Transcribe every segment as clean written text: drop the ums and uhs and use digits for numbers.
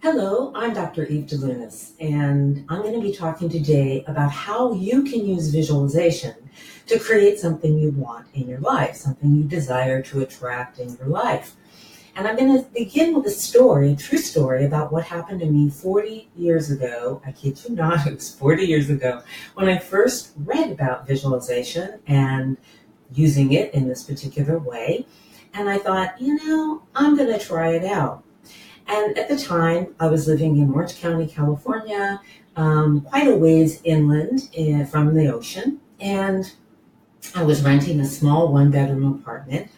Hello, I'm Dr. Eve Delunas, and I'm going to be talking today about how you can use visualization to create something you want in your life, something you desire to attract in your life. And I'm going to begin with a true story about what happened to me 40 years ago. I kid you not, it was 40 years ago when I first read about visualization and using it in this particular way. And I thought, I'm going to try it out. And at the time, I was living in Orange County, California, quite a ways inland from the ocean. And I was renting a small one-bedroom apartment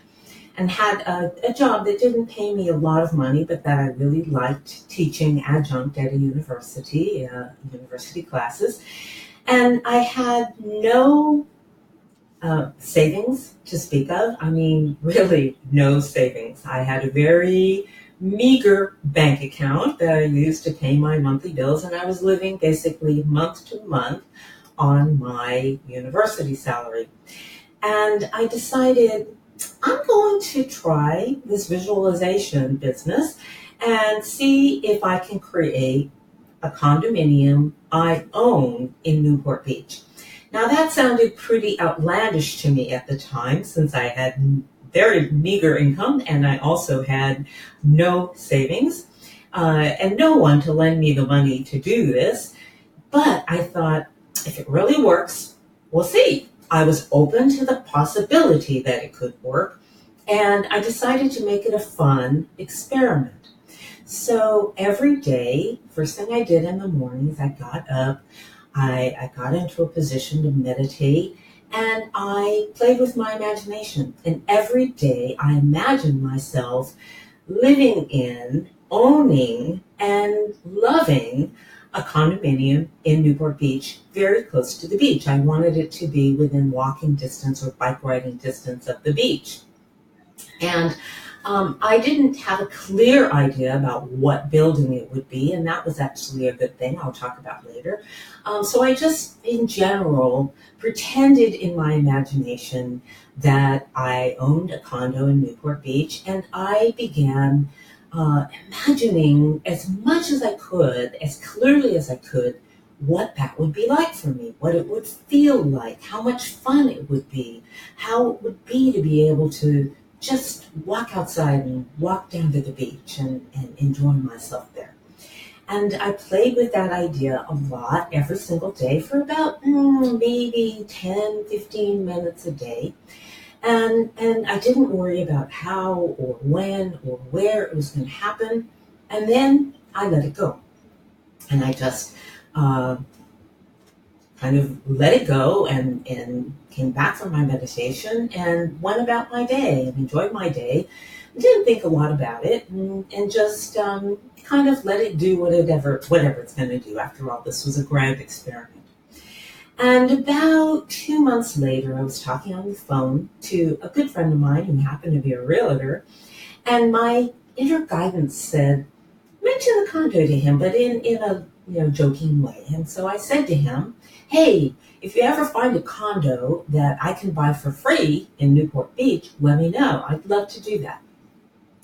and had a job that didn't pay me a lot of money, but that I really liked, teaching adjunct at a university classes. And I had no savings to speak of. I mean, really no savings. I had a very meager bank account that I used to pay my monthly bills, and I was living basically month to month on my university salary. And I decided I'm going to try this visualization business and see if I can create a condominium I own in Newport Beach. Now that sounded pretty outlandish to me at the time, since I had very meager income and I also had no savings and no one to lend me the money to do this. But I thought, if it really works, we'll see. I was open to the possibility that it could work, and I decided to make it a fun experiment. So every day, first thing I did in the mornings, I got up, I got into a position to meditate, and I played with my imagination. And every day I imagined myself living in, owning, and loving a condominium in Newport Beach, very close to the beach. I wanted it to be within walking distance or bike riding distance of the beach. And I didn't have a clear idea about what building it would be, and that was actually a good thing I'll talk about later. So I just, in general, pretended in my imagination that I owned a condo in Newport Beach, and I began imagining as much as I could, as clearly as I could, what that would be like for me, what it would feel like, how much fun it would be, how it would be to be able to just walk outside and walk down to the beach and enjoy myself there. And I played with that idea a lot every single day for about maybe 10, 15 minutes a day. And I didn't worry about how or when or where it was going to happen. And then I let it go. And I just kind of let it go and came back from my meditation and went about my day and enjoyed my day. Didn't think a lot about it and just kind of let it do whatever it's going to do. After all, this was a grand experiment. And about 2 months later, I was talking on the phone to a good friend of mine who happened to be a realtor, and my inner guidance said, mention the condo to him, but in a joking way. And so I said to him, hey, if you ever find a condo that I can buy for free in Newport Beach, let me know. I'd love to do that.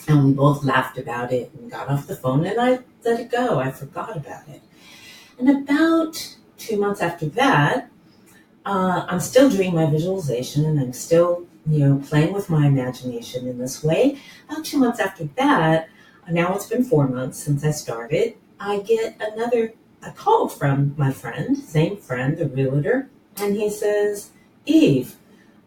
And we both laughed about it and got off the phone, and I let it go. I forgot about it. And about 2 months after that, I'm still doing my visualization and I'm still, playing with my imagination in this way. About 2 months after that, now it's been 4 months since I started, I get a call from my friend, same friend, the realtor, and he says, Eve,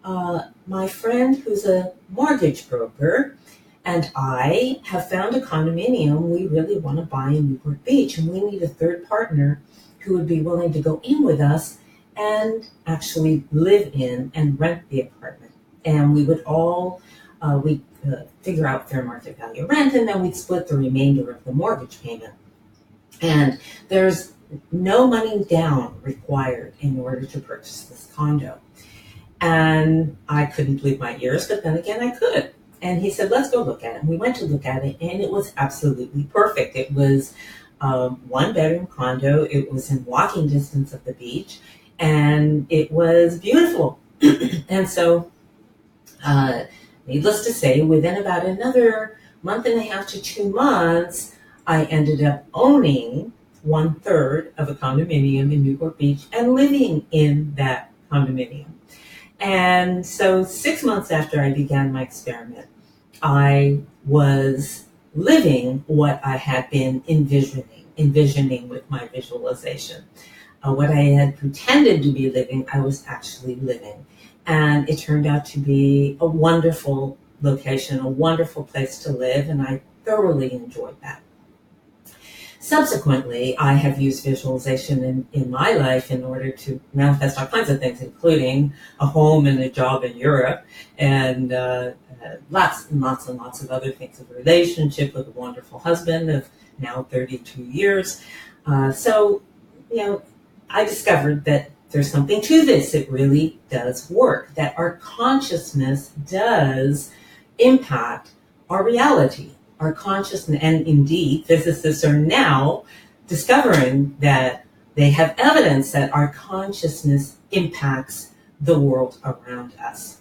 my friend who's a mortgage broker and I have found a condominium we really want to buy in Newport Beach, and we need a third partner who would be willing to go in with us and actually live in and rent the apartment. And we would all, figure out fair market value rent, and then we'd split the remainder of the mortgage payment. And there's no money down required in order to purchase this condo. And I couldn't believe my ears, but then again, I could. And he said, let's go look at it. And we went to look at it, and it was absolutely perfect. It was a one-bedroom condo. It was in walking distance of the beach, and it was beautiful. And so, needless to say, within about another month and a half to 2 months, I ended up owning 1/3 of a condominium in Newport Beach and living in that condominium. And so 6 months after I began my experiment, I was living what I had been envisioning with my visualization. What I had pretended to be living, I was actually living. And it turned out to be a wonderful location, a wonderful place to live, and I thoroughly enjoyed that. Subsequently, I have used visualization in my life in order to manifest all kinds of things, including a home and a job in Europe, and lots and lots and lots of other things. A relationship with a wonderful husband of now 32 years. So, I discovered that there's something to this. It really does work, that our consciousness does impact our reality. Our consciousness, and indeed, physicists are now discovering that they have evidence that our consciousness impacts the world around us.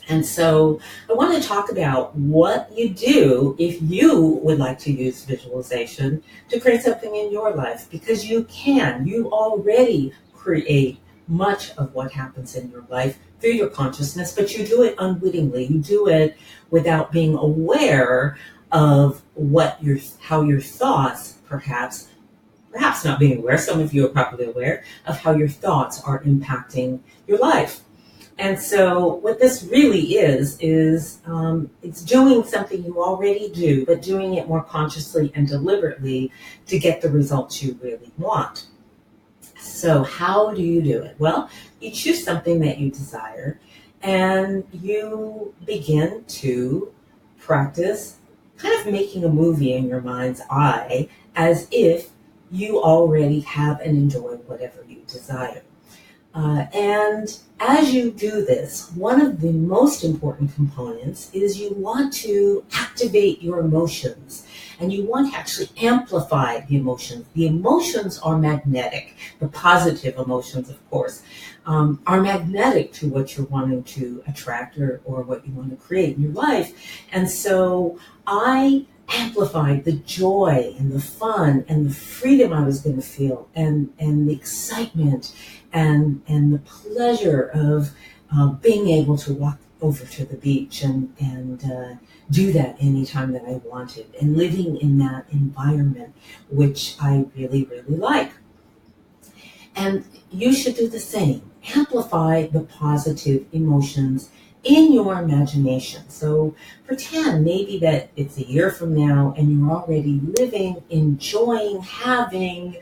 And so I want to talk about what you do if you would like to use visualization to create something in your life, because you can. You already create much of what happens in your life through your consciousness, but you do it unwittingly. You do it without being aware of how your thoughts, perhaps not being aware, some of you are probably aware of how your thoughts are impacting your life. And so what this really is it's doing something you already do, but doing it more consciously and deliberately to get the results you really want. So how do you do it? Well, you choose something that you desire, and you begin to practice kind of making a movie in your mind's eye as if you already have and enjoy whatever you desire. And as you do this, one of the most important components is you want to activate your emotions, and you want to actually amplify the emotions. The emotions are magnetic. The positive emotions, of course, are magnetic to what you're wanting to attract or what you want to create in your life. And so I amplified the joy and the fun and the freedom I was going to feel, and the excitement and the pleasure of being able to walk over to the beach and do that anytime that I wanted, and living in that environment, which I really, really like. And you should do the same. Amplify the positive emotions in your imagination. So pretend maybe that it's a year from now and you're already living, enjoying, having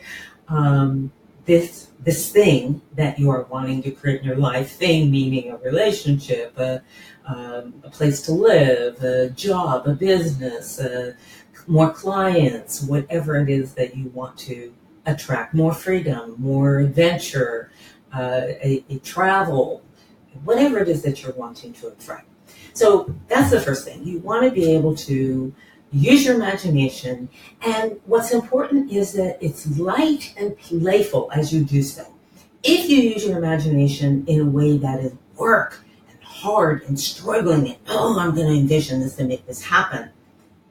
this thing that you are wanting to create in your life. Thing meaning a relationship, a place to live, a job, a business, more clients, whatever it is that you want to attract. More freedom, more adventure, a travel, whatever it is that you're wanting to attract. So that's the first thing. You want to be able to use your imagination, and what's important is that it's light and playful as you do so. If you use your imagination in a way that is work and hard and struggling and, I'm going to envision this and make this happen,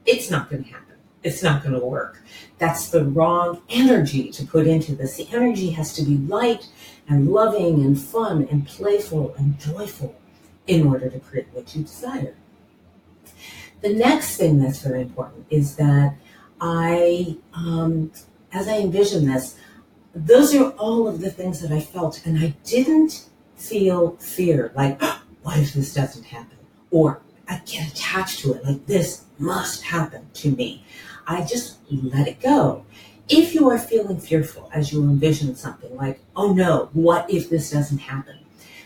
it's not going to happen. It's not going to work. That's the wrong energy to put into this. The energy has to be light and loving and fun and playful and joyful in order to create what you desire. The next thing that's very important is that as I envision this, those are all of the things that I felt, and I didn't feel fear, like, what if this doesn't happen? Or I get attached to it, like this must happen to me. I just let it go. If you are feeling fearful as you envision something like, oh no, what if this doesn't happen?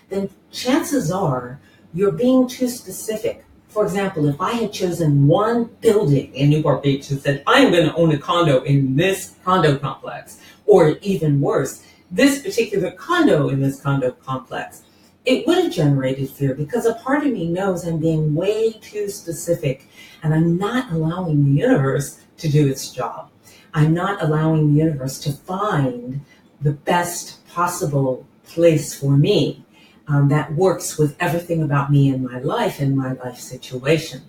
Then chances are you're being too specific. For example, if I had chosen one building in Newport Beach and said, I am going to own a condo in this condo complex, or even worse, this particular condo in this condo complex, it would have generated fear, because a part of me knows I'm being way too specific and I'm not allowing the universe to do its job. I'm not allowing the universe to find the best possible place for me that works with everything about me in my life and my life situation.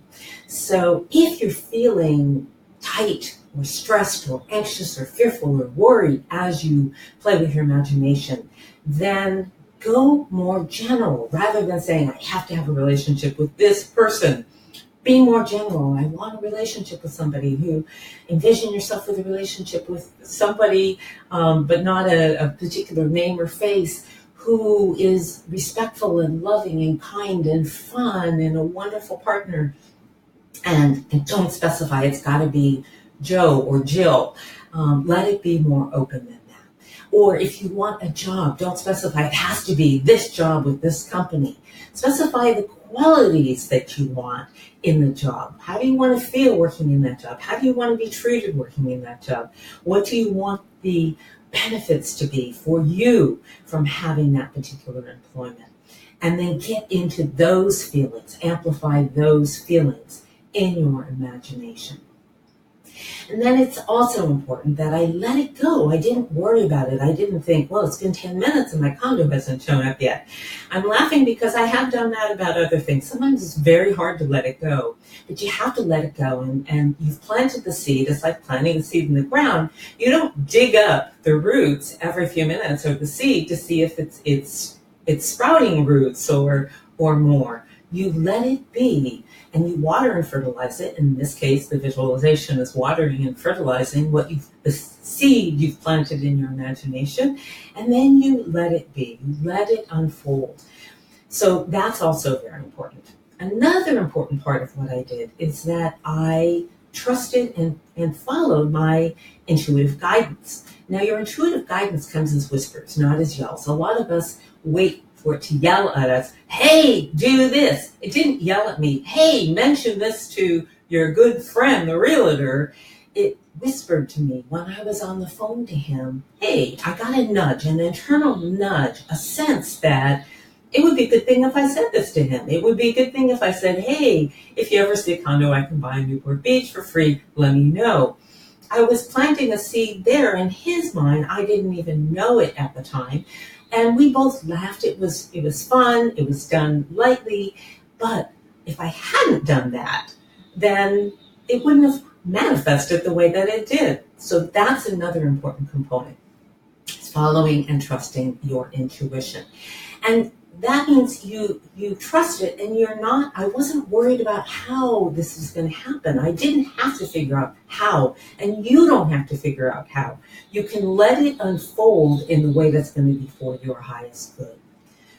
So if you're feeling tight or stressed or anxious or fearful or worried as you play with your imagination, then go more general rather than saying, I have to have a relationship with this person. Be more general. I want a relationship with somebody. Who envision yourself with a relationship with somebody, but not a particular name or face, who is respectful and loving and kind and fun and a wonderful partner. And don't specify it's got to be Joe or Jill. Let it be more open than that. Or if you want a job, don't specify it has to be this job with this company. Specify the qualities that you want in the job. How do you want to feel working in that job? How do you want to be treated working in that job? What do you want the benefits to be for you from having that particular employment? And then get into those feelings, amplify those feelings in your imagination. And then it's also important that I let it go. I didn't worry about it. I didn't think, well, it's been 10 minutes and my condo hasn't shown up yet. I'm laughing because I have done that about other things. Sometimes it's very hard to let it go, but you have to let it go. And you've planted the seed. It's like planting a seed in the ground. You don't dig up the roots every few minutes or the seed to see if it's sprouting roots or more. You let it be, and you water and fertilize it. In this case, the visualization is watering and fertilizing the seed you've planted in your imagination, and then you let it be. You let it unfold. So that's also very important. Another important part of what I did is that I trusted and followed my intuitive guidance. Now, your intuitive guidance comes as whispers, not as yells. A lot of us wait for it to yell at us, hey, do this. It didn't yell at me, hey, mention this to your good friend, the realtor. It whispered to me when I was on the phone to him, hey, I got a nudge, an internal nudge, a sense that it would be a good thing if I said this to him. It would be a good thing if I said, hey, if you ever see a condo I can buy in Newport Beach for free, let me know. I was planting a seed there in his mind. I didn't even know it at the time. And we both laughed. It was fun. It was done lightly. But if I hadn't done that, then it wouldn't have manifested the way that it did. So that's another important component. It's following and trusting your intuition. And that means you trust it, and I wasn't worried about how this is going to happen. I didn't have to figure out how, and you don't have to figure out how. You can let it unfold in the way that's going to be for your highest good.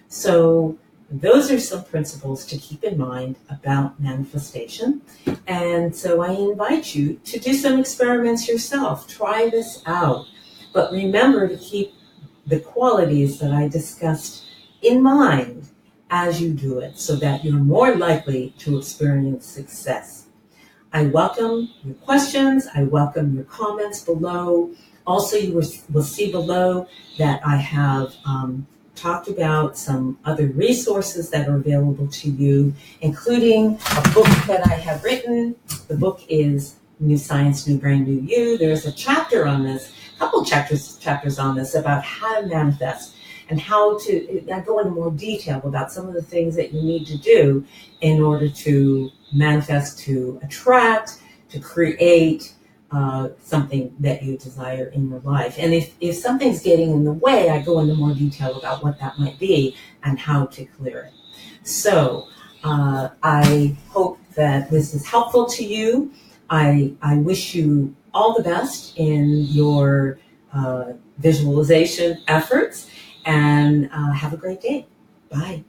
So those are some principles to keep in mind about manifestation. And so I invite you to do some experiments yourself. Try this out. But remember to keep the qualities that I discussed in mind as you do it, so that you're more likely to experience success. I welcome your questions. I welcome your comments below. Also, you will see below that I have talked about some other resources that are available to you, including a book that I have written. The book is New Science, New Brain, New You. There's a chapter on this, a couple chapters on this about how to manifest, and how to, I go into more detail about some of the things that you need to do in order to manifest, to attract, to create something that you desire in your life. And if something's getting in the way, I go into more detail about what that might be and how to clear it. So I hope that this is helpful to you. I wish you all the best in your visualization efforts. And have a great day. Bye.